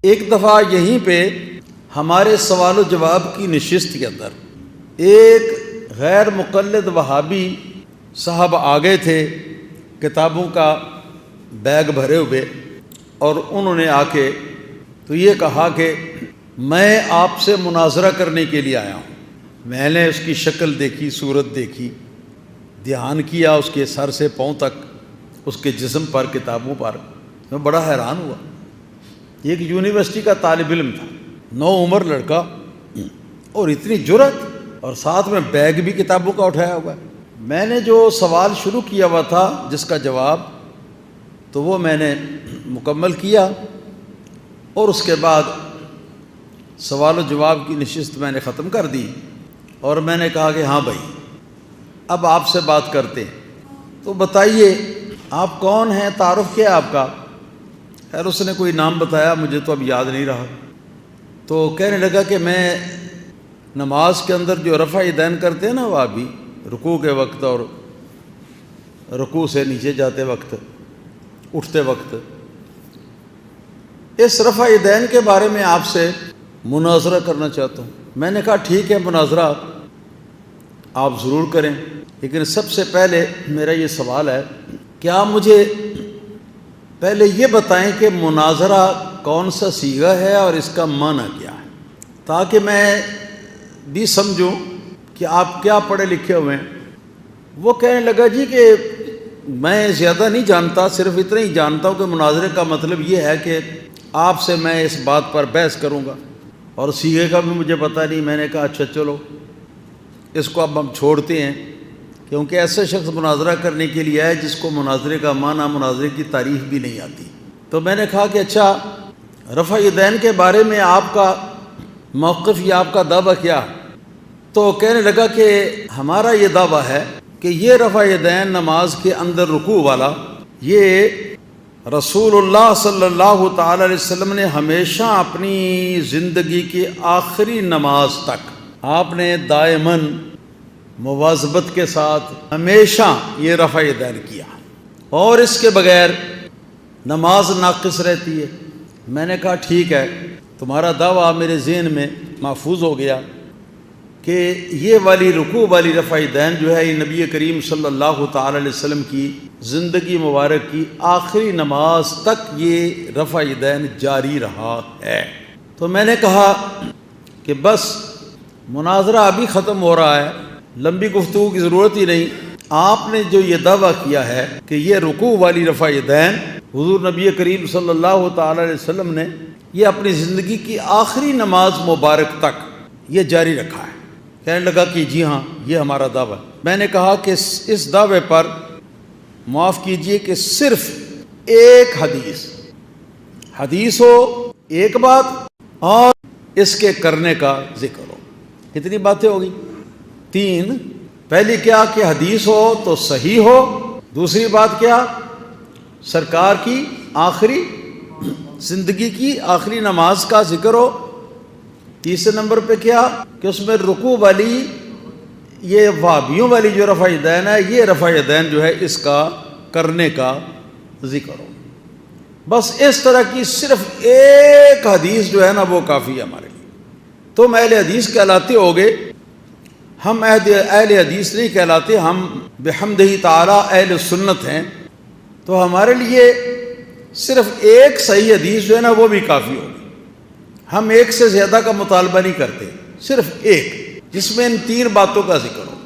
ایک دفعہ یہیں پہ ہمارے سوال و جواب کی نشست کے اندر ایک غیر مقلد وہابی صاحب آ گئے تھے کتابوں کا بیگ بھرے ہوئے، اور انہوں نے آ کے تو یہ کہا کہ میں آپ سے مناظرہ کرنے کے لیے آیا ہوں۔ میں نے اس کی شکل دیکھی، صورت دیکھی، دھیان کیا اس کے سر سے پاؤں تک، اس کے جسم پر، کتابوں پر، میں بڑا حیران ہوا۔ ایک یونیورسٹی کا طالب علم تھا، نوعمر لڑکا، اور اتنی جرأت، اور ساتھ میں بیگ بھی کتابوں کا اٹھایا ہوا ہے۔ میں نے جو سوال شروع کیا ہوا تھا جس کا جواب، تو وہ میں نے مکمل کیا، اور اس کے بعد سوال و جواب کی نشست میں نے ختم کر دی، اور میں نے کہا کہ ہاں بھائی اب آپ سے بات کرتے ہیں، تو بتائیے آپ کون ہیں، تعارف کیا ہے آپ کا؟ خیر اس نے کوئی نام بتایا، مجھے تو اب یاد نہیں رہا، تو کہنے لگا کہ میں نماز کے اندر جو رفع یدین کرتے ہیں نا، وہ بھی رکوع کے وقت اور رکوع سے نیچے جاتے وقت، اٹھتے وقت، اس رفع یدین کے بارے میں آپ سے مناظرہ کرنا چاہتا ہوں۔ میں نے کہا ٹھیک ہے، مناظرہ آپ ضرور کریں، لیکن سب سے پہلے میرا یہ سوال ہے کہ آپ مجھے پہلے یہ بتائیں کہ مناظرہ کون سا صیغہ ہے اور اس کا معنی کیا ہے، تاکہ میں بھی سمجھوں کہ آپ کیا پڑھے لکھے ہوئے ہیں۔ وہ کہنے لگا جی کہ میں زیادہ نہیں جانتا، صرف اتنا ہی جانتا ہوں کہ مناظرے کا مطلب یہ ہے کہ آپ سے میں اس بات پر بحث کروں گا، اور صیغے کا بھی مجھے پتہ نہیں۔ میں نے کہا اچھا چلو اس کو اب ہم چھوڑتے ہیں، کیونکہ ایسا شخص مناظرہ کرنے کے لیے ہے جس کو مناظرے کا معنی، مناظرے کی تعریف بھی نہیں آتی۔ تو میں نے کہا کہ اچھا رفع یدین کے بارے میں آپ کا موقف یا آپ کا دعویٰ کیا؟ تو کہنے لگا کہ ہمارا یہ دعویٰ ہے کہ یہ رفع یدین نماز کے اندر رکوع والا، یہ رسول اللہ صلی اللہ تعالی علیہ وسلم نے ہمیشہ اپنی زندگی کی آخری نماز تک آپ نے دائماً مواظبت کے ساتھ ہمیشہ یہ رفع یدین کیا، اور اس کے بغیر نماز ناقص رہتی ہے۔ میں نے کہا ٹھیک ہے، تمہارا دعویٰ میرے ذہن میں محفوظ ہو گیا کہ یہ والی رکوع والی رفع یدین جو ہے یہ نبی کریم صلی اللہ تعالی علیہ وسلم کی زندگی مبارک کی آخری نماز تک یہ رفع یدین جاری رہا ہے۔ تو میں نے کہا کہ بس مناظرہ ابھی ختم ہو رہا ہے، لمبی گفتگو کی ضرورت ہی نہیں۔ آپ نے جو یہ دعویٰ کیا ہے کہ یہ رکوع والی رفع یدین حضور نبی کریم صلی اللہ تعالی علیہ وسلم نے یہ اپنی زندگی کی آخری نماز مبارک تک یہ جاری رکھا ہے، کہنے لگا کہ جی ہاں یہ ہمارا دعویٰ ہے۔ میں نے کہا کہ اس دعوے پر معاف کیجئے کہ صرف ایک حدیث ہو، ایک بات، اور اس کے کرنے کا ذکر ہو۔ کتنی باتیں ہوگی؟ 3۔ پہلی کیا کہ حدیث ہو تو صحیح ہو، دوسری بات کیا سرکار کی آخری زندگی کی آخری نماز کا ذکر ہو، تیسرے نمبر پہ کیا کہ اس میں رکوع والی یہ وہابیوں والی جو رفع یدین ہے، یہ رفع یدین جو ہے اس کا کرنے کا ذکر ہو۔ بس اس طرح کی صرف ایک حدیث جو ہے نا وہ کافی ہے ہمارے لیے۔ تم اہل حدیث کہلاتے ہوگے، ہم اہل حدیث نہیں کہلاتے، ہم بحمدہ تعالی اہل سنت ہیں، تو ہمارے لیے صرف ایک صحیح حدیث جو ہے نا وہ بھی کافی ہوگی۔ ہم ایک سے زیادہ کا مطالبہ نہیں کرتے، صرف ایک جس میں ان 3 باتوں کا ذکر ہو۔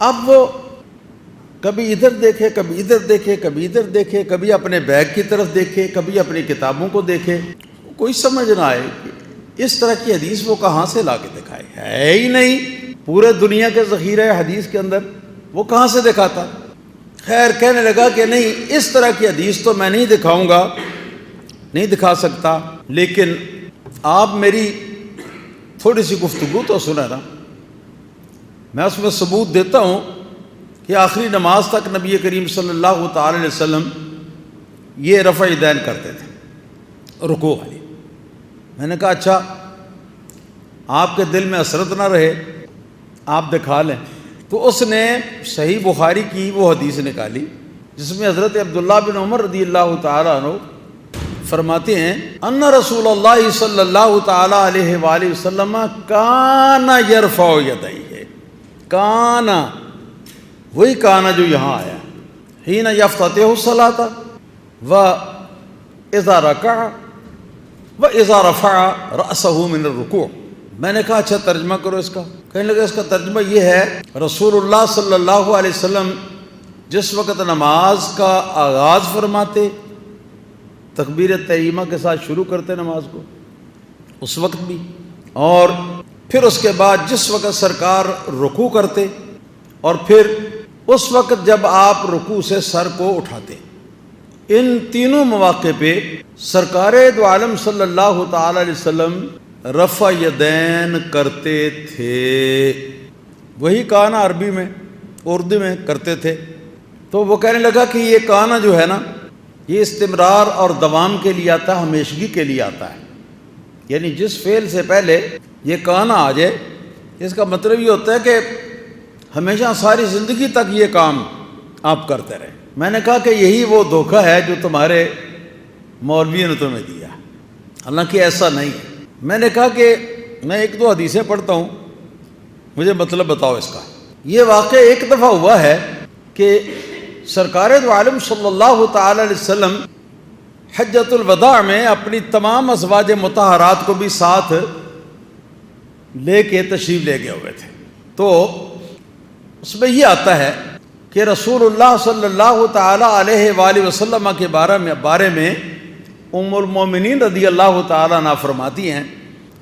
اب وہ کبھی ادھر دیکھے، کبھی ادھر دیکھے، کبھی ادھر دیکھے، کبھی اپنے بیگ کی طرف دیکھے، کبھی اپنی کتابوں کو دیکھے، کوئی سمجھ نہ آئے کہ اس طرح کی حدیث وہ کہاں سے لا کے دکھائے، ہے ہی نہیں پورے دنیا کے ذخیرہ حدیث کے اندر، وہ کہاں سے دکھاتا؟ خیر کہنے لگا کہ نہیں، اس طرح کی حدیث تو میں نہیں دکھاؤں گا، نہیں دکھا سکتا، لیکن آپ میری تھوڑی سی گفتگو تو سنا نا، میں اس میں ثبوت دیتا ہوں کہ آخری نماز تک نبی کریم صلی اللہ تعالی علیہ وسلم یہ رفع یدین کرتے تھے رکوع والی۔ میں نے کہا اچھا آپ کے دل میں حسرت نہ رہے، آپ دکھا لیں۔ تو اس نے صحیح بخاری کی وہ حدیث نکالی جس میں حضرت عبداللہ بن عمر رضی اللہ تعالیٰ عنہ فرماتے ہیں ان رسول اللہ صلی اللہ تعالی علیہ وآلہ وسلم کان یرفع یدیہ، کانا وہی کانا جو یہاں آیا، حین یفتتح الصلاۃ واذا رکع واذا رفع رأسہ من الرکوع۔ میں نے کہا اچھا ترجمہ کرو اس کا، کہنے لگا اس کا ترجمہ یہ ہے رسول اللہ صلی اللہ علیہ وسلم جس وقت نماز کا آغاز فرماتے، تکبیر تحریمہ کے ساتھ شروع کرتے نماز کو، اس وقت بھی، اور پھر اس کے بعد جس وقت سرکار رکوع کرتے، اور پھر اس وقت جب آپ رکوع سے سر کو اٹھاتے، ان تینوں مواقع پہ سرکار دو عالم صلی اللہ تعالی علیہ وسلم رفع یدین کرتے تھے۔ وہی کانا عربی میں اردو میں کرتے تھے۔ تو وہ کہنے لگا کہ یہ کانا جو ہے نا، یہ استمرار اور دوام کے لیے آتا ہے، ہمیشگی کے لیے آتا ہے، یعنی جس فعل سے پہلے یہ کانا آ جائے اس کا مطلب یہ ہوتا ہے کہ ہمیشہ ساری زندگی تک یہ کام آپ کرتے رہے۔ میں نے کہا کہ یہی وہ دھوکہ ہے جو تمہارے مولویوں نے تمہیں دیا، حالانکہ ایسا نہیں ہے۔ میں نے کہا کہ میں ایک دو حدیثیں پڑھتا ہوں، مجھے مطلب بتاؤ اس کا۔ یہ واقعہ ایک دفعہ ہوا ہے کہ سرکار دو عالم صلی اللہ تعالی علیہ وسلم حجۃ الوداع میں اپنی تمام ازواج مطہرات کو بھی ساتھ لے کے تشریف لے گئے ہوئے تھے۔ تو اس میں یہ آتا ہے کہ رسول اللہ صلی اللہ تعالی علیہ وآلہ وسلم کے بارے میں ام المومنین رضی اللہ تعالیٰ عنہ فرماتی ہیں،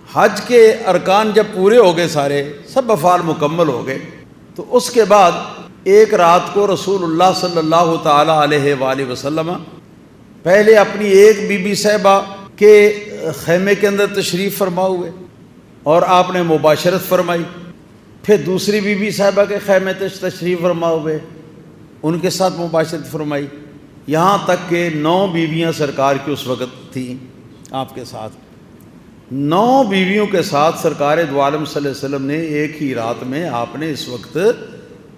حج کے ارکان جب پورے ہو گئے، سارے سب افعال مکمل ہو گئے، تو اس کے بعد ایک رات کو رسول اللہ صلی اللہ تعالیٰ علیہ وآلہ وسلم پہلے اپنی ایک بی بی صاحبہ کے خیمے کے اندر تشریف فرما ہوئے اور آپ نے مباشرت فرمائی، پھر دوسری بی بی صاحبہ کے خیمے تشریف فرما ہوئے، ان کے ساتھ مباشرت فرمائی، یہاں تک کہ 9 بیویاں سرکار کی اس وقت تھیں آپ کے ساتھ۔ 9 بیویوں کے ساتھ سرکار دو عالم صلی اللہ علیہ وسلم نے ایک ہی رات میں آپ نے اس وقت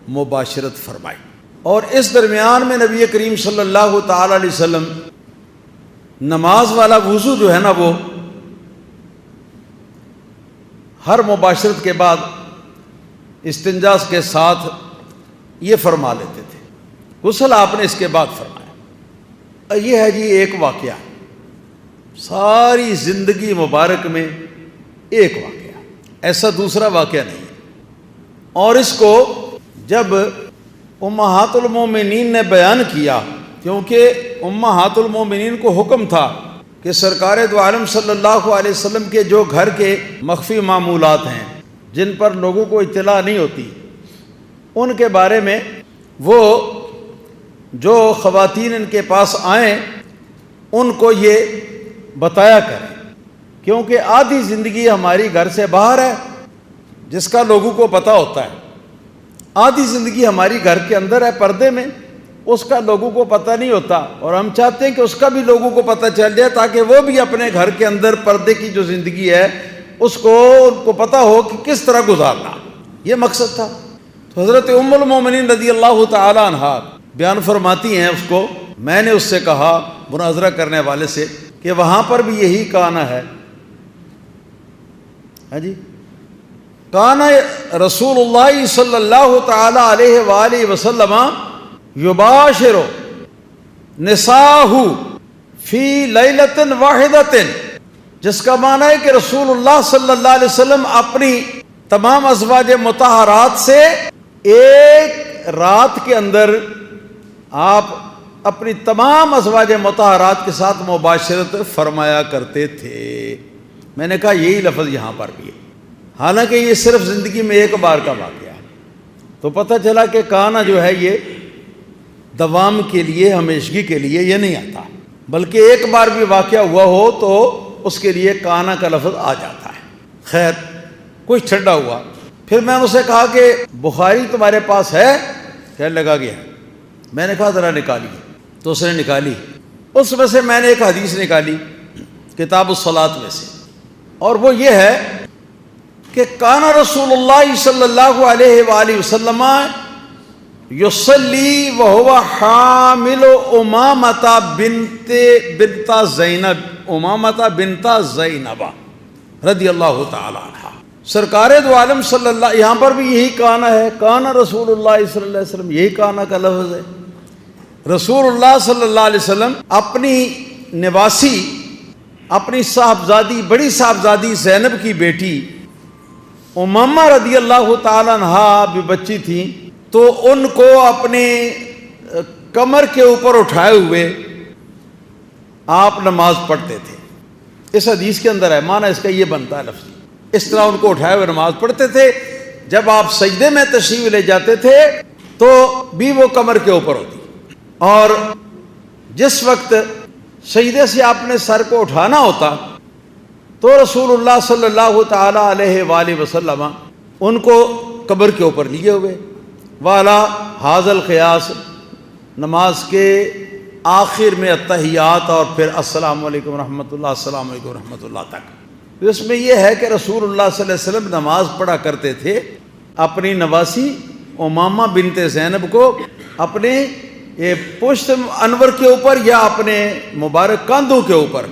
مباشرت فرمائی۔ اور اس درمیان میں نبی کریم صلی اللہ تعالی علیہ وسلم نماز والا وضو جو ہے نا، وہ ہر مباشرت کے بعد استنجا کے ساتھ یہ فرما لیتے تھے، غسل آپ نے اس کے بعد فرمایا۔ یہ ہے جی ایک واقعہ، ساری زندگی مبارک میں ایک واقعہ، ایسا دوسرا واقعہ نہیں ہے۔ اور اس کو جب امہات المومنین نے بیان کیا، کیونکہ امہات المومنین کو حکم تھا کہ سرکار دو عالم صلی اللہ علیہ وسلم کے جو گھر کے مخفی معمولات ہیں جن پر لوگوں کو اطلاع نہیں ہوتی، ان کے بارے میں وہ جو خواتین ان کے پاس آئیں ان کو یہ بتایا کریں، کیونکہ آدھی زندگی ہماری گھر سے باہر ہے جس کا لوگوں کو پتہ ہوتا ہے، آدھی زندگی ہماری گھر کے اندر ہے پردے میں، اس کا لوگوں کو پتہ نہیں ہوتا، اور ہم چاہتے ہیں کہ اس کا بھی لوگوں کو پتہ چل جائے تاکہ وہ بھی اپنے گھر کے اندر پردے کی جو زندگی ہے اس کو ان کو پتہ ہو کہ کس طرح گزارنا، یہ مقصد تھا۔ تو حضرت ام المومنین رضی اللہ تعالی عنہا بیان فرماتی ہیں، اس کو میں نے اس سے کہا مناظرہ کرنے والے سے کہ وہاں پر بھی یہی کانا ہے، ہاں جی، کانا رسول اللہ صلی اللہ تعالی علیہ وآلہ وسلم یباشر نساءہ فی لیلۃ واحدۃ، جس کا معنی ہے کہ رسول اللہ صلی اللہ علیہ وسلم اپنی تمام ازواج مطہرات سے ایک رات کے اندر آپ اپنی تمام ازواج مطہرات کے ساتھ مباشرت فرمایا کرتے تھے۔ میں نے کہا یہی لفظ یہاں پر بھی ہے، حالانکہ یہ صرف زندگی میں ایک بار کا واقعہ ہے۔ تو پتہ چلا کہ کانا جو ہے یہ دوام کے لیے، ہمیشگی کے لیے یہ نہیں آتا، بلکہ ایک بار بھی واقعہ ہوا ہو تو اس کے لیے کانا کا لفظ آ جاتا ہے۔ خیر، کچھ ٹھنڈا ہوا، پھر میں نے اسے کہا کہ بخاری تمہارے پاس ہے؟ کہنے لگا گیا۔ میں نے کہا ذرا نکالیے، تو اس نے نکالی، اس میں سے میں نے ایک حدیث نکالی کتاب الصلاۃ میں سے، اور وہ یہ ہے کہ کانا رسول اللہ صلی اللہ علیہ وآلہ وسلم یصلی وہو حامل امامۃ بنت زینب، امامۃ بنت زینب رضی اللہ تعالی عنہ۔ سرکار دو عالم صلی اللہ، یہاں پر بھی یہی کانا ہے، کانا رسول اللہ صلی اللہ علیہ وسلم، یہی کانا کا لفظ ہے۔ رسول اللہ صلی اللہ علیہ وسلم اپنی نواسی، اپنی صاحبزادی، بڑی صاحبزادی زینب کی بیٹی امامہ رضی اللہ تعالی عنہا بھی بچی تھیں، تو ان کو اپنے کمر کے اوپر اٹھائے ہوئے آپ نماز پڑھتے تھے۔ اس حدیث کے اندر ہے، معنی اس کا یہ بنتا ہے لفظ، اس طرح ان کو اٹھائے ہوئے نماز پڑھتے تھے۔ جب آپ سجدے میں تشریف لے جاتے تھے تو بھی وہ کمر کے اوپر ہوتی، اور جس وقت سجدے سے آپ نے سر کو اٹھانا ہوتا تو رسول اللہ صلی اللہ تعالی علیہ وآلہ وسلم ان کو قبر کے اوپر لیے ہوئے، والا حاض القیاس، نماز کے آخر میں التحیات اور پھر السلام علیکم ورحمۃ اللہ، السلام علیکم ورحمۃ اللہ تک۔ اس میں یہ ہے کہ رسول اللہ صلی اللہ علیہ وسلم نماز پڑھا کرتے تھے اپنی نواسی امامہ بنت زینب کو اپنے پشت انور کے اوپر یا اپنے مبارک کاندھوں کے اوپر،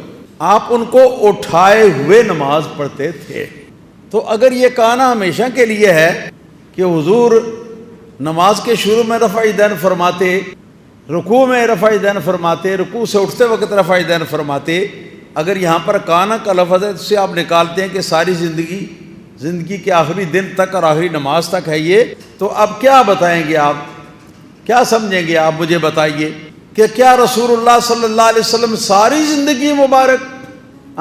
آپ ان کو اٹھائے ہوئے نماز پڑھتے تھے۔ تو اگر یہ کانا ہمیشہ کے لیے ہے کہ حضور نماز کے شروع میں رفع دین فرماتے، رکوع میں رفع دین فرماتے، رکوع سے اٹھتے وقت رفع دین فرماتے، اگر یہاں پر کانا کا لفظ ہے تو سے آپ نکالتے ہیں کہ ساری زندگی کے آخری دن تک اور آخری نماز تک ہے یہ، تو اب کیا بتائیں گے آپ، کیا سمجھیں گے آپ؟ مجھے بتائیے کہ کیا رسول اللہ صلی اللہ علیہ وسلم ساری زندگی مبارک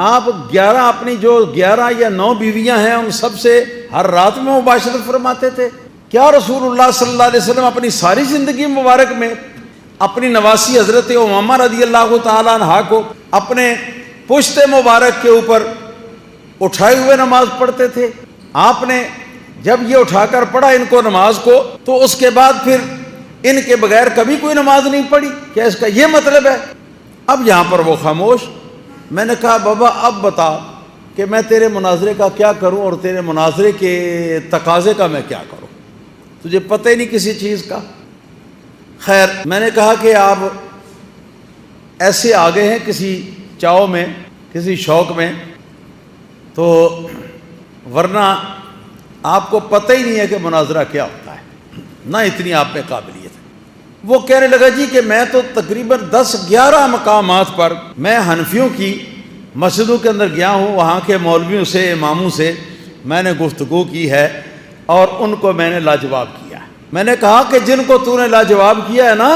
آپ 11 اپنی جو 11 یا 9 بیویاں ہیں ان سب سے ہر رات میں مباشرت فرماتے تھے؟ کیا رسول اللہ صلی اللہ علیہ وسلم اپنی ساری زندگی مبارک میں اپنی نواسی حضرت امامہ رضی اللہ تعالی عنہا کو اپنے پشت مبارک کے اوپر اٹھائے ہوئے نماز پڑھتے تھے؟ آپ نے جب یہ اٹھا کر پڑھا ان کو نماز کو، تو اس کے بعد پھر ان کے بغیر کبھی کوئی نماز نہیں پڑھی؟ کیا اس کا یہ مطلب ہے؟ اب یہاں پر وہ خاموش۔ میں نے کہا بابا اب بتا کہ میں تیرے مناظرے کا کیا کروں اور تیرے مناظرے کے تقاضے کا میں کیا کروں، تجھے پتہ ہی نہیں کسی چیز کا۔ خیر، میں نے کہا کہ آپ ایسے آگے ہیں کسی چاؤ میں، کسی شوق میں، تو ورنہ آپ کو پتہ ہی نہیں ہے کہ مناظرہ کیا ہوتا ہے، نہ اتنی آپ میں قابلیت ہے۔ وہ کہنے لگا جی کہ میں تو تقریباً 10-11 مقامات پر میں حنفیوں کی مسجدوں کے اندر گیا ہوں، وہاں کے مولویوں سے، اماموں سے میں نے گفتگو کی ہے اور ان کو میں نے لاجواب کیا ہے۔ میں نے کہا کہ جن کو تو نے لاجواب کیا ہے نا،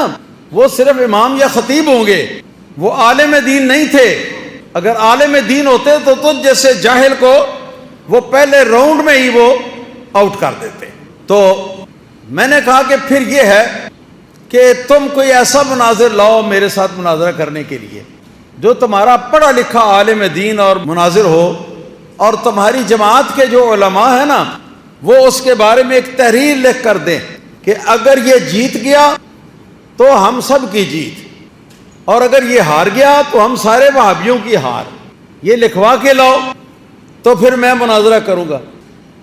وہ صرف امام یا خطیب ہوں گے، وہ عالم دین نہیں تھے۔ اگر عالم دین ہوتے تو تجھ جیسے جاہل کو وہ پہلے راؤنڈ میں ہی وہ آؤٹ کر دیتے۔ تو میں نے کہا کہ پھر یہ ہے کہ تم کوئی ایسا مناظر لاؤ میرے ساتھ مناظرہ کرنے کے لیے جو تمہارا پڑھا لکھا عالم دین اور مناظر ہو، اور تمہاری جماعت کے جو علماء ہیں نا وہ اس کے بارے میں ایک تحریر لکھ کر دیں کہ اگر یہ جیت گیا تو ہم سب کی جیت، اور اگر یہ ہار گیا تو ہم سارے وہابیوں کی ہار، یہ لکھوا کے لاؤ تو پھر میں مناظرہ کروں گا۔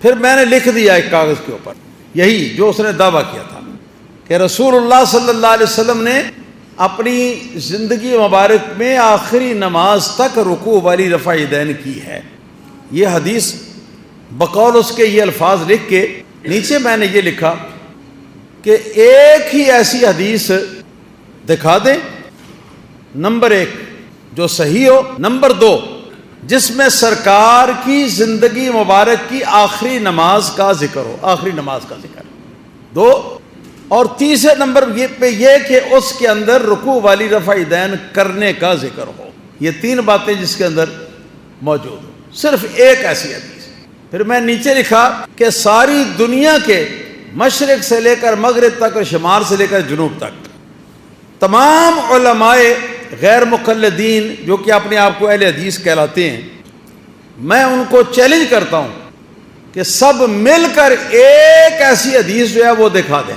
پھر میں نے لکھ دیا ایک کاغذ کے اوپر یہی جو اس نے دعویٰ کیا تھا کہ رسول اللہ صلی اللہ علیہ وسلم نے اپنی زندگی مبارک میں آخری نماز تک رکوع والی رفع دین کی ہے۔ یہ حدیث بقول اس کے یہ الفاظ لکھ کے نیچے میں نے یہ لکھا کہ ایک ہی ایسی حدیث دکھا دیں، نمبر 1 جو صحیح ہو، نمبر 2 جس میں سرکار کی زندگی مبارک کی آخری نماز کا ذکر ہو، آخری نماز کا ذکر 2، اور تیسرے نمبر پہ یہ کہ اس کے اندر رکوع والی رفع دین کرنے کا ذکر ہو۔ یہ 3 باتیں جس کے اندر موجود ہو، صرف ایک ایسی حدیث۔ پھر میں نیچے لکھا کہ ساری دنیا کے مشرق سے لے کر مغرب تک اور شمال سے لے کر جنوب تک تمام علماء غیر مقلدین جو کہ اپنے آپ کو اہل حدیث کہلاتے ہیں، میں ان کو چیلنج کرتا ہوں کہ سب مل کر ایک ایسی حدیث جو ہے وہ دکھا دیں،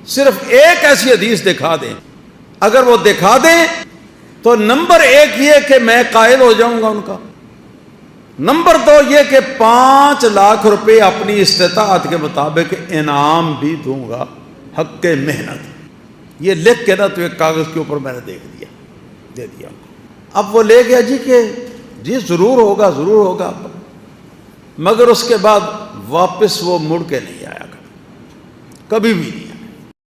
صرف ایک ایسی حدیث دکھا دیں۔ اگر وہ دکھا دیں تو نمبر 1 یہ کہ میں قائل ہو جاؤں گا ان کا، نمبر 2 یہ کہ 5 لاکھ روپے اپنی استطاعت کے مطابق انعام بھی دوں گا۔ حق محنت، یہ لکھ کے نا تو ایک کاغذ کے اوپر میں نے دے دیا۔ اب وہ لے گیا جی کہ جی ضرور ہوگا، مگر اس کے بعد واپس وہ مڑ کے نہیں آیا، کبھی بھی نہیں۔